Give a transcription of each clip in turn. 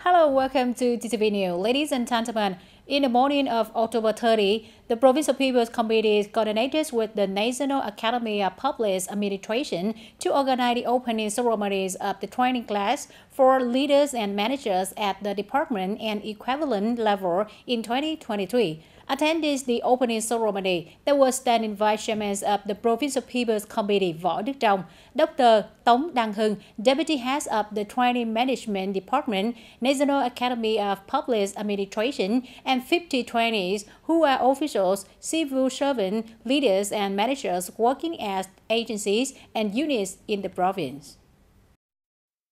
Hello, welcome to TTV News. Ladies and gentlemen, in the morning of October 30, the Provincial People's Committee coordinated with the National Academy of Public Administration to organize the opening ceremonies of the training class for leaders and managers at the department and equivalent level in 2023. Attending the opening ceremony, there were standing vice chairmen of the Provincial People's Committee Võ Đức Trong, Dr. Tống Đăng Hưng, Deputy Head of the Training Management Department, National Academy of Public Administration, and 50 trainees who are officials, civil servants, leaders, and managers working at agencies and units in the province.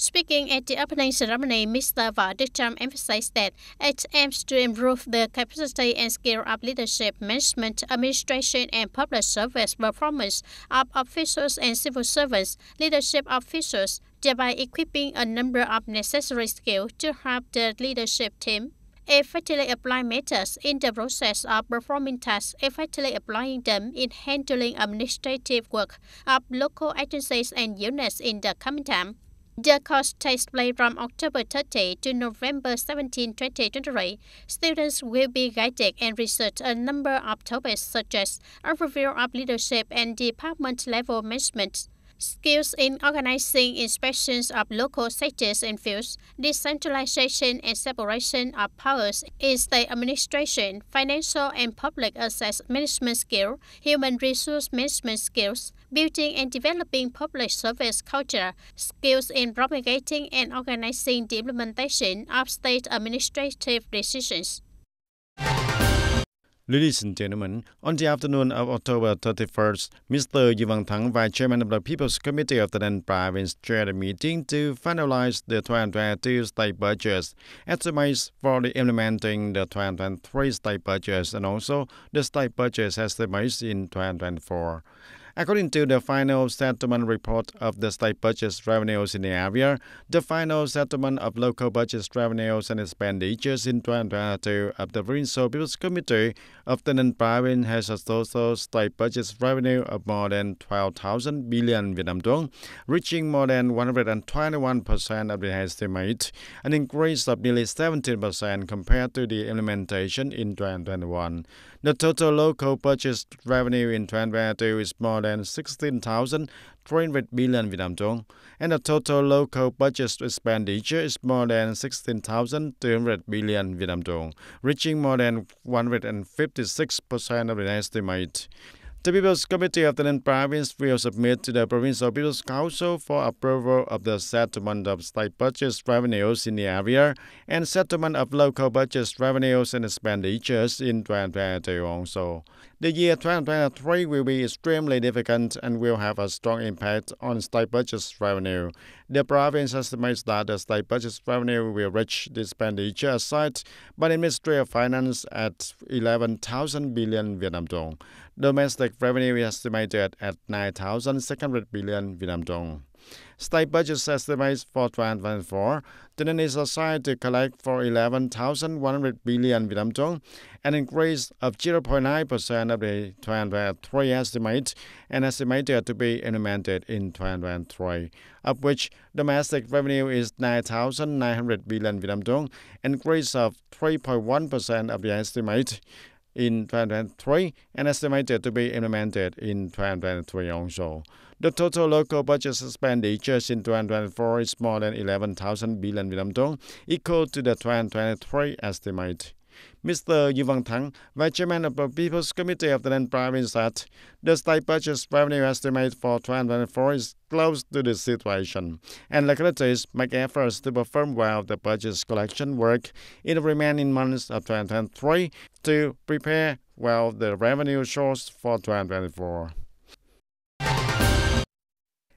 Speaking at the opening ceremony, Mr. Võ Đức Trong emphasized that it aims to improve the capacity and skill of leadership, management, administration, and public service performance of officials and civil servants, leadership officials, thereby equipping a number of necessary skills to help the leadership team effectively apply methods in the process of performing tasks, effectively applying them in handling administrative work of local agencies and units in the coming time. The course takes place from October 30 to November 17, 2023. Students will be guided and research a number of topics such as overview of leadership and department-level management, skills in organizing inspections of local sectors and fields, decentralization and separation of powers in state administration, financial and public assets management skills, human resource management skills, building and developing public service culture, skills in propagating and organizing the implementation of state administrative decisions. Ladies and gentlemen, on the afternoon of October 31st, Mr. Yu Văn Thắng, Vice Chairman of the People's Committee of the Ninh Province, chaired a meeting to finalize the 2022 state budgets, estimates for the implementing the 2023 state budgets, and also the state budgets estimates in 2024. According to the final settlement report of the state budget revenues in the area, the final settlement of local budget revenues and expenditures in 2022 of the Provincial People's Committee of the Ninh Province has a total state budget revenue of more than 12,000 billion Vietnam dong, reaching more than 121% of the estimate, an increase of nearly 17% compared to the implementation in 2021. The total local budget revenue in 2022 is more than 16,300 billion Vietnam dong, and the total local budget expenditure is more than 16,200 billion Vietnam dong, reaching more than 156% of the estimate. The People's Committee of the Ninh Province will submit to the Provincial People's Council for approval of the settlement of state budget revenues in the area and settlement of local budget revenues and expenditures in 2022 also. The year 2023 will be extremely difficult and will have a strong impact on state budget revenue. The province estimates that the state budget revenue will reach the expenditure assigned by the Ministry of Finance at 11,000 billion Vietnam dong. Domestic revenue is estimated at 9,600 billion Vietnam dong. State budget estimates for 2024, TayNinhTV is assigned to collect for 11,100 billion Vietnam dong, an increase of 0.9% of the 2023 estimate, and estimated to be implemented in 2023, of which domestic revenue is 9,900 billion Vietnam dong, an increase of 3.1% of the estimate in 2023 and estimated to be implemented in 2023 also. The total local budget expenditures in 2024 is more than 11,000 billion Vietnam dong, equal to the 2023 estimate. Mr. Yu Văn Thắng, Vice Chairman of the People's Committee of the Ninh Province, said the state budget revenue estimate for 2024 is close to the situation, and localities make efforts to perform well the budget collection work in the remaining months of 2023 to prepare well the revenue source for 2024.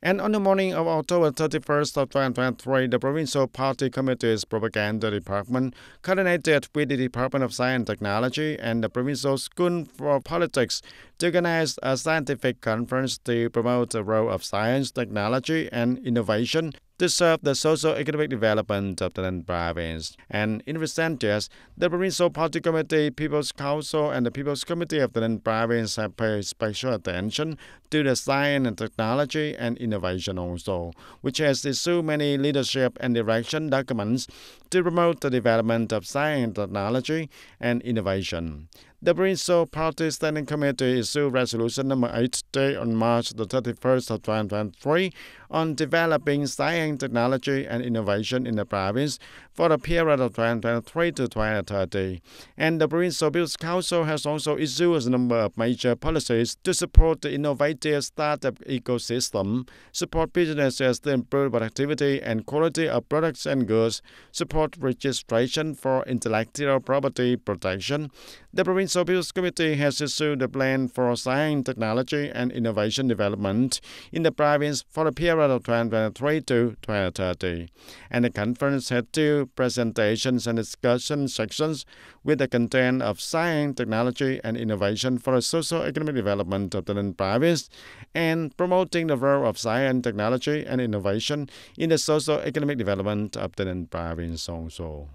And on the morning of October 31st of 2023, the Provincial Party Committee's Propaganda Department, coordinated with the Department of Science and Technology and the Provincial School for Politics, to organize a scientific conference to promote the role of science, technology, and innovation to serve the socio-economic development of the province. And in recent years, the Provincial Party Committee, People's Council, and the People's Committee of the province have paid special attention to the science and technology and innovation also, which has issued many leadership and direction documents to promote the development of science, technology, and innovation. The Provincial Party Standing Committee issued Resolution number 8 dated on March the 31st of 2023 on developing science, technology, and innovation in the province for the period of 2023 to 2030. And the Provincial People's Council has also issued a number of major policies to support the innovative startup ecosystem, support businesses to improve productivity and quality of products and goods, support registration for intellectual property protection. The Provincial People's Committee has issued a plan for science, technology, and innovation development in the province for the period of 2023 to 2030. And the conference had two presentations and discussion sections with the content of science, technology, and innovation for the socio-economic development of the province and promoting the role of science, technology, and innovation in the socio-economic development of the province also.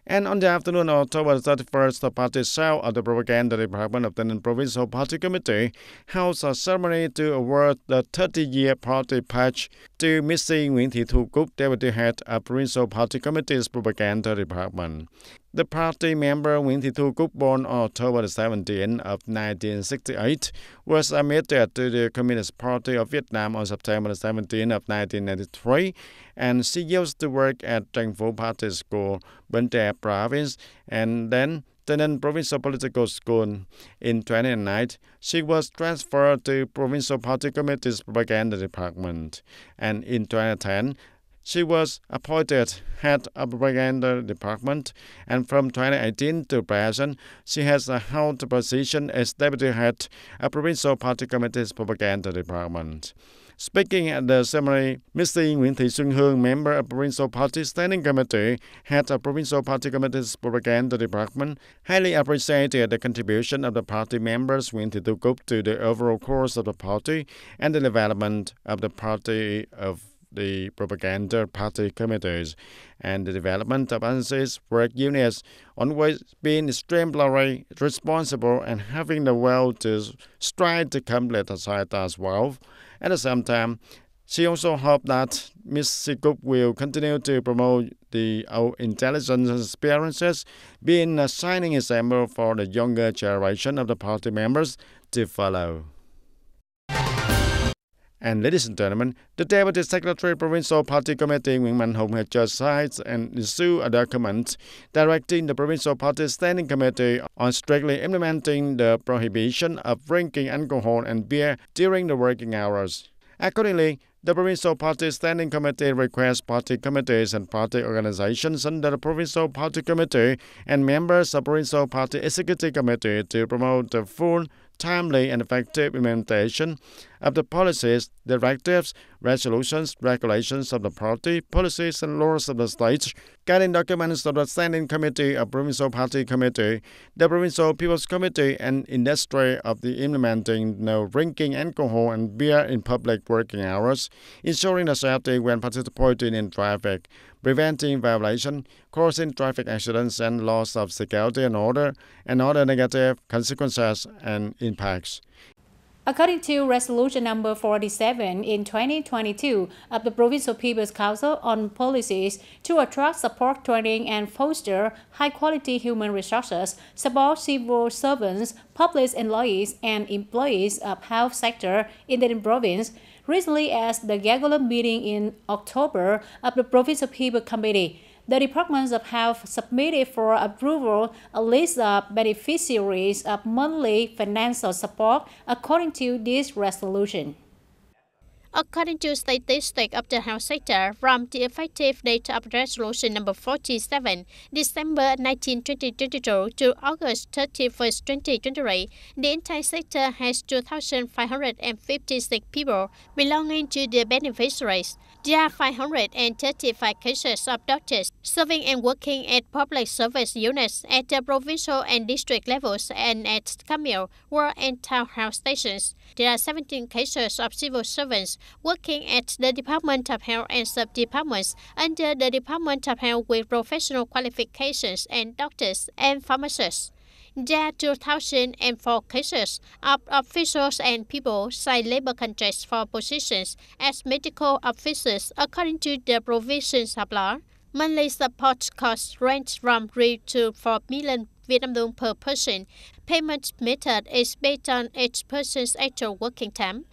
And on the afternoon of October 31st, the party cell of the Propaganda Department of the Provincial Party Committee held a ceremony to award the 30-year party patch to Ms. Nguyễn Thị Thu Cúc, Deputy Head of Provincial Party Committee's Propaganda Department. The party member Nguyễn Thị Thu Cúc, born on October 17 of 1968, was admitted to the Communist Party of Vietnam on September 17 of 1993, and she used to work at Trần Phú Party School, Bến Tre Province, and then TayNinhTV Provincial Political School. In 2009, she was transferred to Provincial Party Committee's Propaganda Department, and in 2010, she was appointed head of Propaganda Department, and from 2018 to present, she has held the position as Deputy Head of Provincial Party Committee's Propaganda Department. Speaking at the ceremony, Ms. Nguyễn Thị Xuân Hương, member of Provincial Party Standing Committee, head of Provincial Party Committee's Propaganda Department, highly appreciated the contribution of the party members Nguyễn Thị Thu Cúc to the overall course of the party and the development of the party of the Propaganda Party Committees, and the development of agencies, work units, always being extremely responsible and having the will to strive to complete the society's wealth. At the same time, she also hoped that Ms. Cúc will continue to promote the intelligence experiences, being a shining example for the younger generation of the party members to follow. And ladies and gentlemen, the Deputy Secretary Provincial Party Committee Nguyễn Mạnh Hùng has just signed and issued a document directing the Provincial Party Standing Committee on strictly implementing the prohibition of drinking alcohol and beer during the working hours. Accordingly, the Provincial Party Standing Committee requests party committees and party organizations under the Provincial Party Committee and members of Provincial Party Executive Committee to promote the full, timely, and effective implementation of the policies, directives, resolutions, regulations of the party, policies, and laws of the state, guiding documents of the Standing Committee of Provincial Party Committee, the Provincial People's Committee, and industry of the implementing no drinking alcohol and beer in public working hours, ensuring the safety when participating in traffic, preventing violation, causing traffic accidents and loss of security and order, and other negative consequences and impacts. According to Resolution number 47 in 2022 of the Provincial People's Council on policies to attract, support, training, and foster high-quality human resources, support civil servants, public employees, and employees of health sector in the province, recently at the regular meeting in October of the Provincial People's Committee, the Department of Health submitted for approval a list of beneficiaries of monthly financial support according to this resolution. According to statistics of the health sector, from the effective date of Resolution number 47, December 19, 2022 to August 31, 2023, the entire sector has 2,556 people belonging to the beneficiaries. There are 535 cases of doctors serving and working at public service units at the provincial and district levels and at Camille, World and Townhouse stations. There are 17 cases of civil servants working at the Department of Health and sub-departments under the Department of Health with professional qualifications and doctors and pharmacists. There are 2,004 cases of officials and people sign labor contracts for positions as medical officers according to the provisions of law. Monthly support costs range from 3 to 4 million Vietnam dong per person. Payment method is based on each person's actual working time.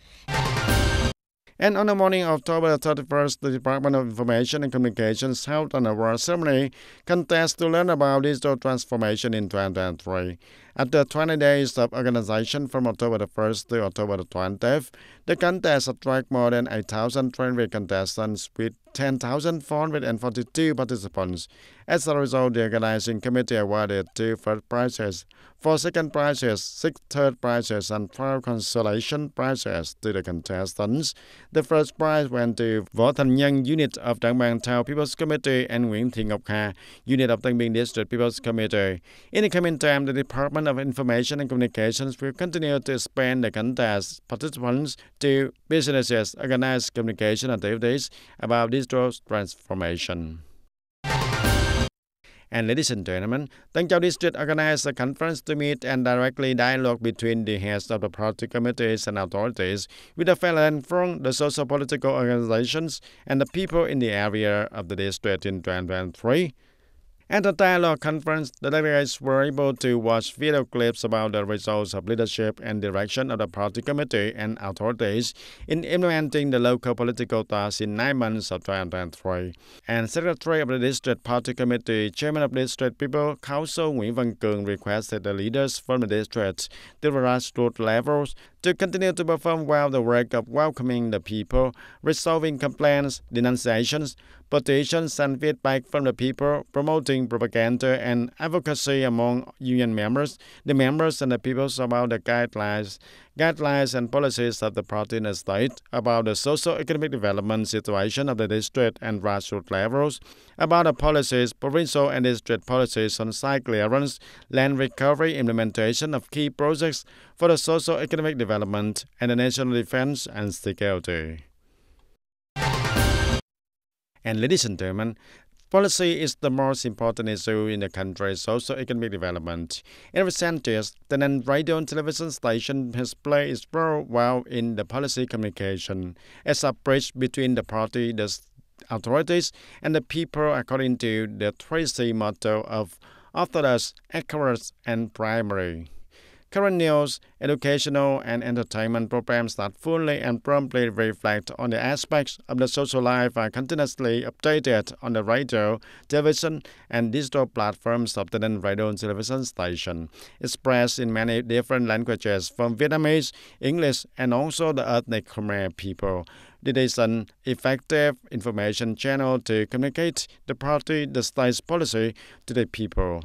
And on the morning of October 31st, the Department of Information and Communications held an award ceremony contest to learn about digital transformation in 2023. After 20 days of organization from October 1st to October 20th, the contest attracted more than 8,300 contestants with 10,442 participants. As a result, the organizing committee awarded 2 first prizes, 4 second prizes, 6 third prizes, and 12 consolation prizes to the contestants. The first prize went to Võ Thành Nhân Unit of Trảng Bàng Town People's Committee and Nguyễn Thị Ngọc Hà Unit of Tân Biên District People's Committee. In the coming time, the Department of Information and Communications will continue to expand the contest participants to businesses, organize communication activities about digital transformation. And ladies and gentlemen, Tân Châu District organized a conference to meet and directly dialogue between the heads of the party committees and authorities with the fellows from the socio-political organizations and the people in the area of the district in 2023. At the dialogue conference, the delegates were able to watch video clips about the results of leadership and direction of the party committee and authorities in implementing the local political tasks in 9 months of 2023. And Secretary of the District Party Committee, Chairman of District People Council Nguyễn Văn Cường requested the leaders from the district to the grassroots levels to continue to perform well the work of welcoming the people, resolving complaints, denunciations, petitions, and feedback from the people, promoting propaganda and advocacy among union members, the members and the people about the guidelines and policies of the party in the state, about the socio-economic development situation of the district and grassroots levels, about the policies, provincial and district policies on site clearance, land recovery, implementation of key projects for the socio-economic development and the national defense and security. And ladies and gentlemen, policy is the most important issue in the country's socio-economic development. In recent years, the radio and television station has played its role well in the policy communication as a bridge between the party, the authorities, and the people according to the 3C motto of orthodox, accurate, and primary. Current news, educational, and entertainment programs that fully and promptly reflect on the aspects of the social life are continuously updated on the radio, television, and digital platforms of the radio and television station, expressed in many different languages from Vietnamese, English, and also the ethnic Khmer people. It is an effective information channel to communicate the party, the state's policy to the people.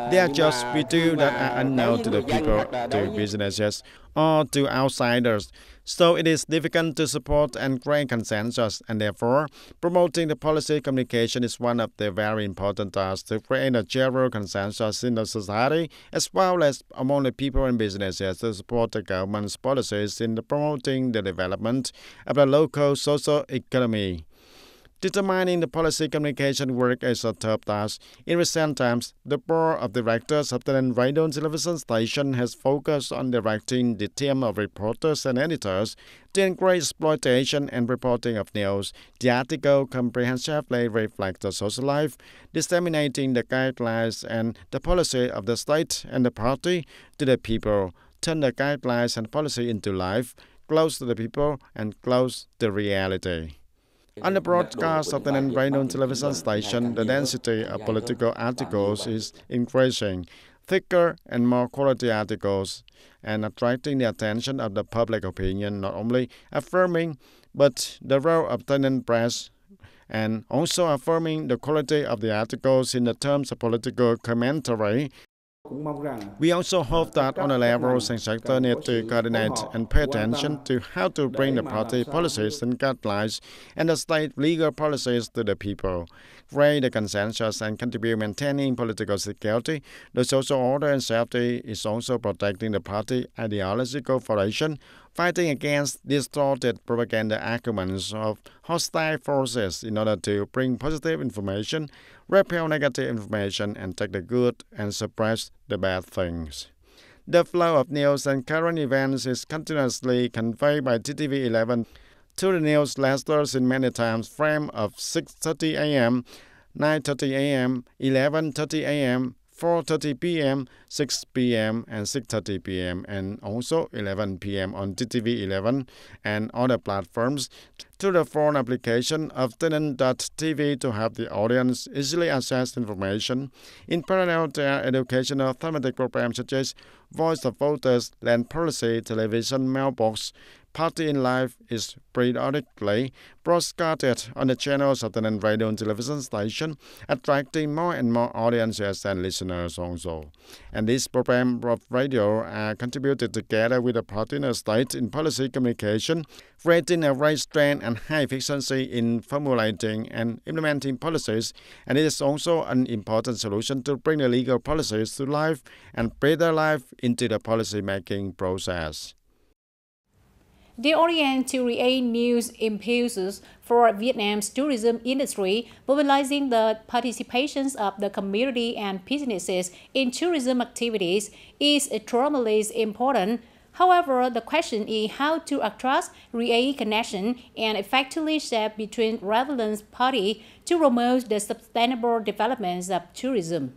They are just video that are unknown to the people, to businesses, or to outsiders. So it is difficult to support and create consensus, and therefore, promoting the policy communication is one of the very important tasks to create a general consensus in the society, as well as among the people and businesses to support the government's policies in promoting the development of the local social economy. Determining the policy communication work is a top task. In recent times, the board of directors of the radio and television station has focused on directing the team of reporters and editors to encourage exploitation and reporting of news. The article comprehensively reflects the social life, disseminating the guidelines and the policy of the state and the party to the people, turn the guidelines and policy into life, close to the people, and close to reality. On the broadcast of the radio and television station, the density of political articles is increasing, thicker and more quality articles, and attracting the attention of the public opinion, not only affirming but the role of the press, and also affirming the quality of the articles in the terms of political commentary. We also hope that on a level, sector need to coordinate and pay attention to how to bring the party policies and guidelines and the state legal policies to the people, raise the consensus and contribute maintaining political security. The social order and safety is also protecting the party ideological formation, fighting against distorted propaganda arguments of hostile forces in order to bring positive information, repel negative information, and take the good and suppress the bad things. The flow of news and current events is continuously conveyed by TTV 11 to the newsletters in many times frame of 6:30 a.m., 9:30 a.m., 11:30 a.m., 4:30 p.m., 6 p.m., and 6:30 p.m., and also 11 p.m. on TTV 11 and other platforms, to the phone application of TayNinhTV to help the audience easily access information. In parallel, there are educational thematic programs such as Voice of Voters, Land Policy, Television, Mailbox. Party in Life is periodically broadcasted on the channels of the radio and television station, attracting more and more audiences and listeners also. And this program of radio are contributed together with the partner state in policy communication, creating a raised strength and high efficiency in formulating and implementing policies, and it is also an important solution to bring the legal policies to life and breathe their life into the policy-making process. The Orient-to-Create news impulses for Vietnam's tourism industry, mobilizing the participations of the community and businesses in tourism activities, is tremendously important. However, the question is how to attract, create connection, and effectively shape between relevant parties to promote the sustainable development of tourism.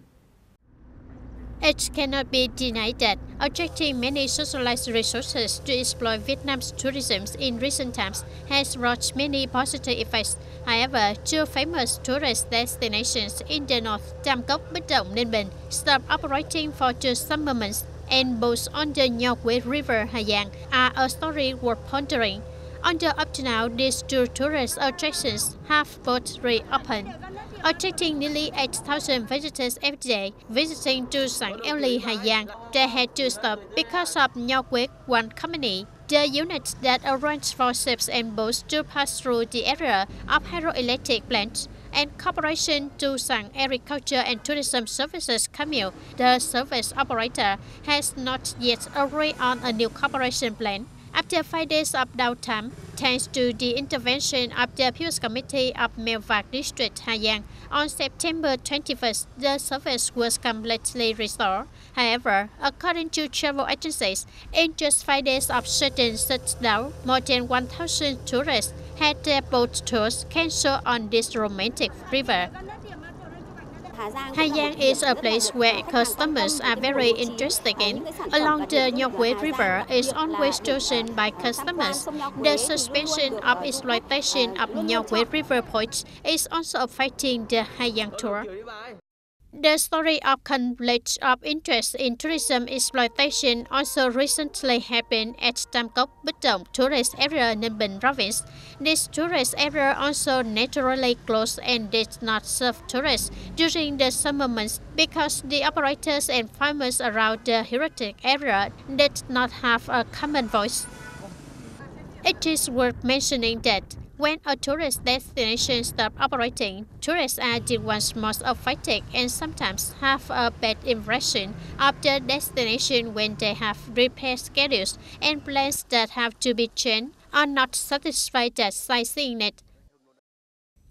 It cannot be denied that attracting many socialized resources to exploit Vietnam's tourism in recent times has brought many positive effects. However, two famous tourist destinations in the north, Tam Cốc, Bích Động, Ninh Bình, stopped operating for just some moments, and both on the Nho Quế River, Hà Giang, are a story worth pondering. Until up to now, these two tourist attractions have both reopened, attracting nearly 8,000 visitors every day. Visiting to Sàng Eo Lì, Hà Giang, they had to stop because of Nho Quế One Company, the unit that arranged for ships and boats to pass through the area of hydroelectric plants, and Corporation to Sàng Agriculture and Tourism Services Camille, the service operator, has not yet agreed on a new cooperation plan. After 5 days of downtime, thanks to the intervention of the People's Committee of Mèo Vạc District, Hà Giang, on September 21st, the service was completely restored. However, according to travel agencies, in just 5 days of sudden shutdown, more than 1,000 tourists had their boat tours cancelled on this romantic river. Hà Giang is a place where customers are very interested in. Along the Nho Quế River is always chosen by customers. The suspension of exploitation of Nho Quế River points is also affecting the Hà Giang tour. The story of conflict of interest in tourism exploitation also recently happened at Tam Cốc, Bích Động tourist area, Ninh Bình province. This tourist area also naturally closed and did not serve tourists during the summer months because the operators and farmers around the heritage area did not have a common voice. It is worth mentioning that when a tourist destination stops operating, tourists are the ones most affected and sometimes have a bad impression of the destination when they have repair schedules and plans that have to be changed or not satisfied that sightseeing it.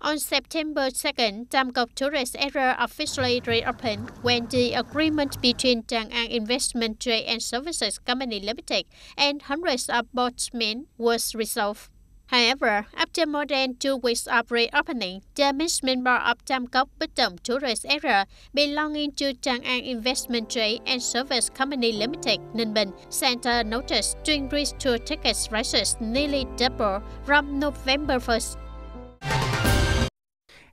On September 2nd, Tam Cốc tourist area officially reopened when the agreement between Trang An Investment Trade and Services Company Limited and hundreds of boatmen was resolved. However, after more than 2 weeks of reopening, the management board of Tam Cốc Bích Động tourist area belonging to Trang An Investment Trade and Service Company Limited, Ninh Bình, sent a notice to increase tour tickets prices nearly double from November 1st.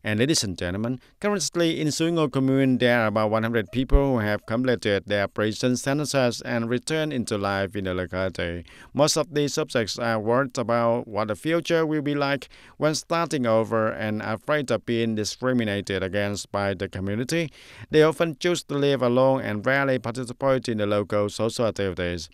And ladies and gentlemen, currently in Suingo Commune, there are about 100 people who have completed their prison sentences and returned into life in the locality. Most of these subjects are worried about what the future will be like when starting over and afraid of being discriminated against by the community. They often choose to live alone and rarely participate in the local social activities.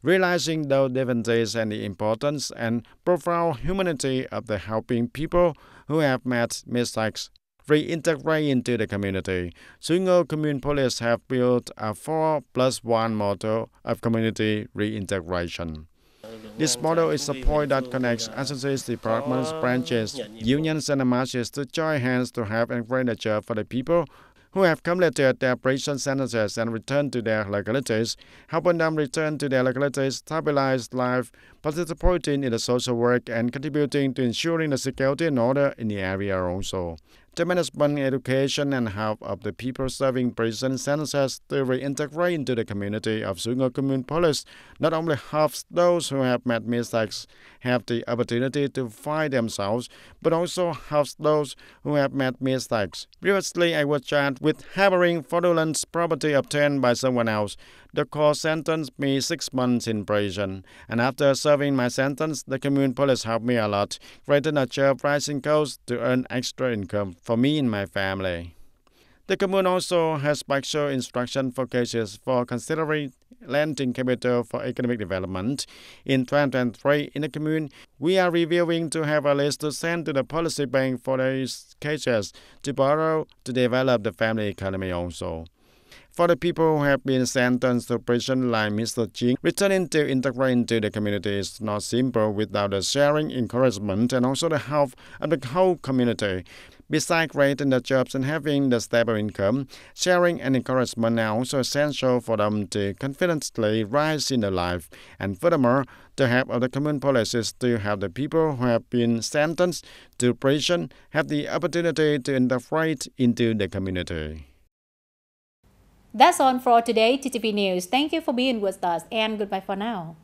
Realizing those differences and the importance and profound humanity of the helping people who have made mistakes reintegrate into the community, Suingo Commune Police have built a 4+1 model of community reintegration. This model is a point that connects agencies, departments, branches, unions, and masses to join hands to have and create a job for the people who have completed their prison sentences and returned to their localities, helping them return to their localities, stabilize life, participating in the social work, and contributing to ensuring the security and order in the area also. The management, education, and health of the people serving prison sentences to reintegrate into the community of Suingo Commune Police not only helps those who have made mistakes have the opportunity to find themselves, but also helps those who have made mistakes. Previously, I was charged with harboring fraudulent property obtained by someone else. The court sentenced me 6 months in prison, and after serving my sentence, the Commune Police helped me a lot, creating a job rising cost to earn extra income for me and my family. The Commune also has special instruction for cases for considering lending capital for economic development. In 2023, in the Commune, we are reviewing to have a list to send to the policy bank for these cases to borrow to develop the family economy also. For the people who have been sentenced to prison like Mr. Jing, returning to integrate into the community is not simple without the sharing, encouragement, and also the help of the whole community. Besides creating the jobs and having the stable income, sharing and encouragement are also essential for them to confidently rise in their life. And furthermore, the help of the Commune Police is to have the people who have been sentenced to prison have the opportunity to integrate into the community. That's all for today, TTV News. Thank you for being with us and goodbye for now.